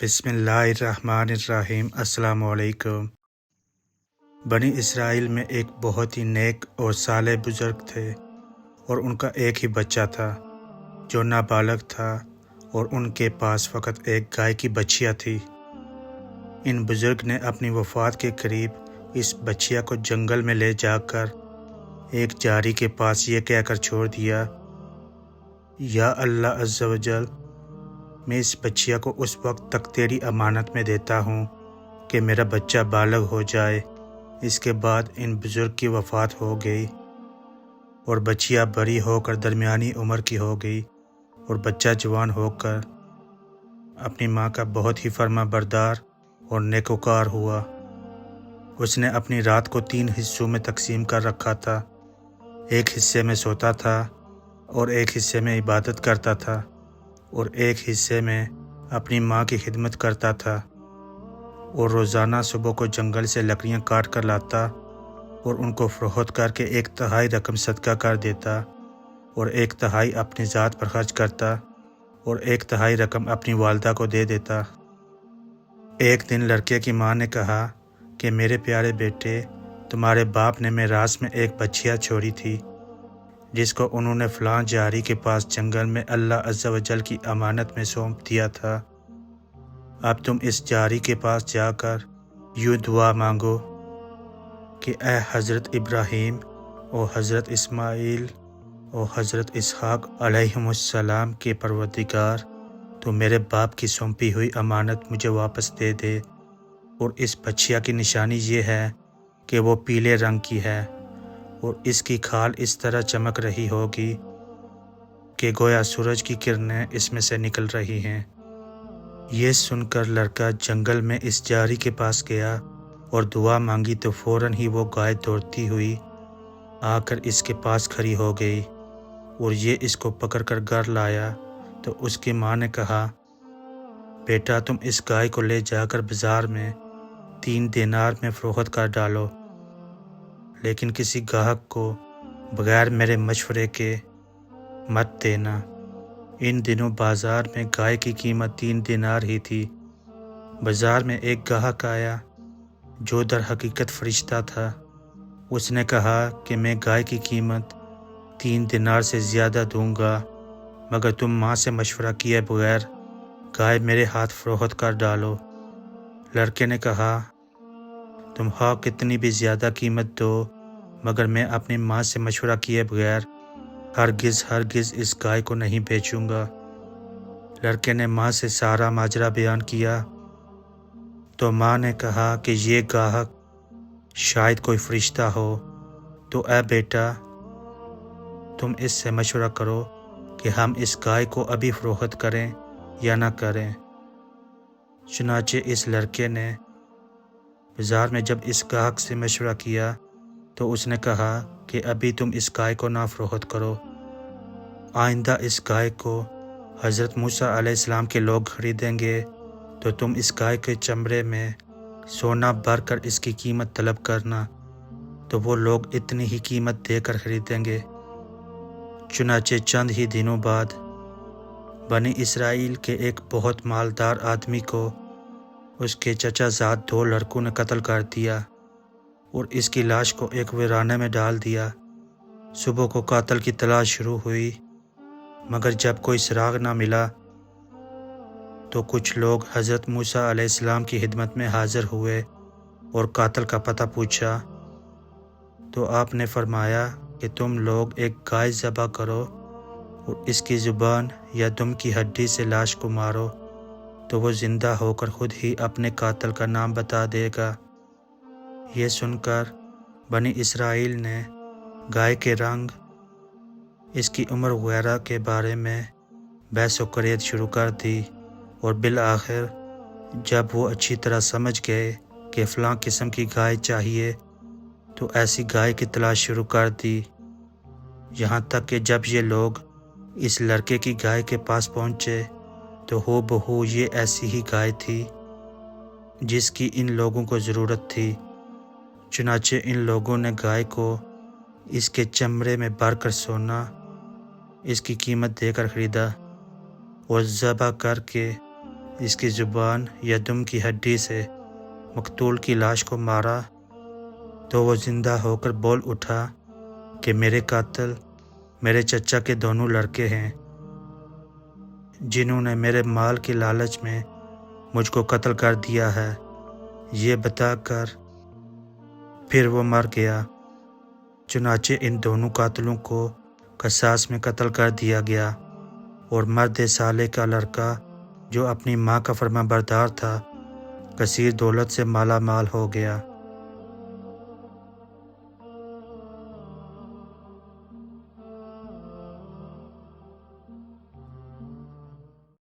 بسم اللہ الرحمن الرحیم۔ السلام علیکم۔ بنی اسرائیل میں ایک بہت ہی نیک اور صالح بزرگ تھے، اور ان کا ایک ہی بچہ تھا جو نابالغ تھا، اور ان کے پاس فقط ایک گائے کی بچیا تھی۔ ان بزرگ نے اپنی وفات کے قریب اس بچیا کو جنگل میں لے جا کر ایک جاری کے پاس یہ کہہ کر چھوڑ دیا، یا اللہ عز و جل، میں اس بچیا کو اس وقت تک تیری امانت میں دیتا ہوں کہ میرا بچہ بالغ ہو جائے۔ اس کے بعد ان بزرگ کی وفات ہو گئی، اور بچیا بڑی ہو کر درمیانی عمر کی ہو گئی، اور بچہ جوان ہو کر اپنی ماں کا بہت ہی فرما بردار اور نیکوکار ہوا۔ اس نے اپنی رات کو 3 حصوں میں تقسیم کر رکھا تھا۔ ایک حصے میں سوتا تھا، اور ایک حصے میں عبادت کرتا تھا، اور ایک حصے میں اپنی ماں کی خدمت کرتا تھا، اور روزانہ صبح کو جنگل سے لکڑیاں کاٹ کر لاتا اور ان کو فروخت کر کے 1/3 رقم صدقہ کر دیتا، اور 1/3 اپنی ذات پر خرچ کرتا، اور 1/3 رقم اپنی والدہ کو دے دیتا۔ ایک دن لڑکے کی ماں نے کہا کہ میرے پیارے بیٹے، تمہارے باپ نے میراث میں ایک بچیا چھوڑی تھی جس کو انہوں نے فلاں جاری کے پاس جنگل میں اللہ عز و جل کی امانت میں سونپ دیا تھا۔ اب تم اس جاری کے پاس جا کر یوں دعا مانگو کہ اے حضرت ابراہیم اور حضرت اسماعیل اور حضرت اسحاق علیہم السلام کے پروردگار، تو میرے باپ کی سونپی ہوئی امانت مجھے واپس دے دے۔ اور اس بچیا کی نشانی یہ ہے کہ وہ پیلے رنگ کی ہے، اور اس کی کھال اس طرح چمک رہی ہوگی کہ گویا سورج کی کرنیں اس میں سے نکل رہی ہیں۔ یہ سن کر لڑکا جنگل میں اس جاری کے پاس گیا اور دعا مانگی، تو فوراً ہی وہ گائے دوڑتی ہوئی آ کر اس کے پاس کھڑی ہو گئی، اور یہ اس کو پکڑ کر گھر لایا۔ تو اس کی ماں نے کہا، بیٹا، تم اس گائے کو لے جا کر بازار میں 3 دینار میں فروخت کر ڈالو، لیکن کسی گاہک کو بغیر میرے مشورے کے مت دینا۔ ان دنوں بازار میں گائے کی قیمت 3 دینار ہی تھی۔ بازار میں ایک گاہک آیا جو در حقیقت فرشتہ تھا۔ اس نے کہا کہ میں گائے کی قیمت 3 دینار سے زیادہ دوں گا، مگر تم ماں سے مشورہ کیے بغیر گائے میرے ہاتھ فروخت کر ڈالو۔ لڑکے نے کہا، تم کتنی بھی زیادہ قیمت دو، مگر میں اپنی ماں سے مشورہ کیے بغیر ہرگز اس گائے کو نہیں بیچوں گا۔ لڑکے نے ماں سے سارا ماجرا بیان کیا، تو ماں نے کہا کہ یہ گاہک شاید کوئی فرشتہ ہو، تو اے بیٹا، تم اس سے مشورہ کرو کہ ہم اس گائے کو ابھی فروخت کریں یا نہ کریں۔ چنانچہ اس لڑکے نے بازار میں جب اس گاہک سے مشورہ کیا تو اس نے کہا کہ ابھی تم اس گائے کو نہ فروخت کرو، آئندہ اس گائے کو حضرت موسیٰ علیہ السلام کے لوگ خریدیں گے تو تم اس گائے کے چمڑے میں سونا بھر کر اس کی قیمت طلب کرنا، تو وہ لوگ اتنی ہی قیمت دے کر خریدیں گے۔ چنانچہ چند ہی دنوں بعد بنی اسرائیل کے ایک بہت مالدار آدمی کو اس کے چچا زاد 2 لڑکوں نے قتل کر دیا، اور اس کی لاش کو ایک ویرانے میں ڈال دیا۔ صبح کو قاتل کی تلاش شروع ہوئی، مگر جب کوئی سراغ نہ ملا تو کچھ لوگ حضرت موسیٰ علیہ السلام کی خدمت میں حاضر ہوئے اور قاتل کا پتہ پوچھا، تو آپ نے فرمایا کہ تم لوگ ایک گائے ذبح کرو اور اس کی زبان یا دم کی ہڈی سے لاش کو مارو، تو وہ زندہ ہو کر خود ہی اپنے قاتل کا نام بتا دے گا۔ یہ سن کر بنی اسرائیل نے گائے کے رنگ، اس کی عمر وغیرہ کے بارے میں بحث و قریت شروع کر دی، اور بالآخر جب وہ اچھی طرح سمجھ گئے کہ فلاں قسم کی گائے چاہیے تو ایسی گائے کی تلاش شروع کر دی، یہاں تک کہ جب یہ لوگ اس لڑکے کی گائے کے پاس پہنچے تو ہو بہو یہ ایسی ہی گائے تھی جس کی ان لوگوں کو ضرورت تھی۔ چنانچہ ان لوگوں نے گائے کو اس کے چمڑے میں بھر کر سونا اس کی قیمت دے کر خریدا، اور ذبح کر کے اس کی زبان یا دم کی ہڈی سے مقتول کی لاش کو مارا تو وہ زندہ ہو کر بول اٹھا کہ میرے قاتل میرے چچا کے دونوں لڑکے ہیں، جنہوں نے میرے مال کے لالچ میں مجھ کو قتل کر دیا ہے۔ یہ بتا کر پھر وہ مر گیا۔ چنانچہ ان دونوں قاتلوں کو قصاص میں قتل کر دیا گیا، اور مرد صالح کا لڑکا جو اپنی ماں کا فرما بردار تھا کثیر دولت سے مالا مال ہو گیا۔